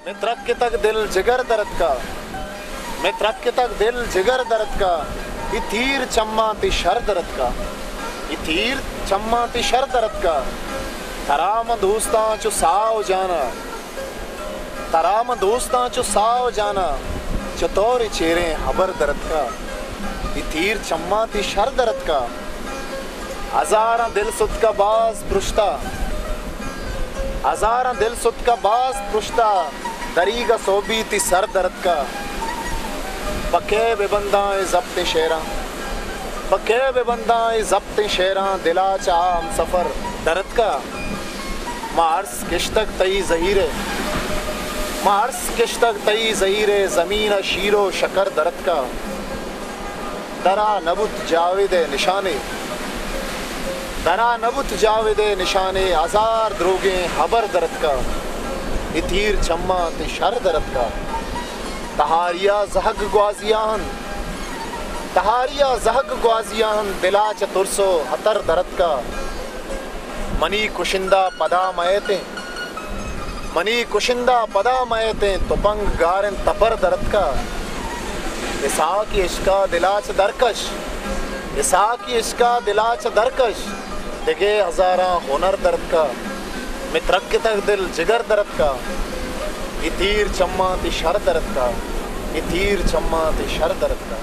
मित्र के तक दिल जिगर दर्द का, मित्र के तक दिल जिगर दर्द का, ये तीर चम्मा ती शर दर्द का, ये तीर चम्मा ती शर दर्द का। तराम दोस्तां चो साव जाना, तराम दोस्तां चो साव जाना, चतौर चेहरे हबर दर्द का, ये तीर चम्मा ती शर दर्द का। हजारा दिल सुत का बाज पृष्ठा, हजारा दिल सुत का बाज पृष्ठा, दरीगा सोबी ती सर दर्द का। पके बेबंदाए जब्त शेरा, पके बेबंदाए जब्त शेरा, दिला चाम सफर दर्द का। मार्स किश्तक तई जहीरे, मार्स किश्तक तई जहीरे, जमीन शीरो शकर दर्द का। दरा नबुत जावेदे निशाने, दरा नबुत जावेदे निशाने, हजार द्रोगे हबर दर्द का। इतीर चम्मा ते शर दर्द का। तहारिया जहग ग्वाजियान, तहारिया जहग ग्वाजियान, दिला चतुरसो हतर दर्द का। मनी कुशिंदा पदा मयते, मनी कुशिंदा पदा मयते, तुपंग गारन तपर दर्द का। इसा की इश्का दिलाच दरकश, इसा की इश्का दिलाच दरकश, दिगे हजारा हुनर दर्द का। मित्र के तक दिल जिगर दर्द का, ये तीर चम्मा ती शर दर्द का, ये तीर चम्मा ती शर दर्द का।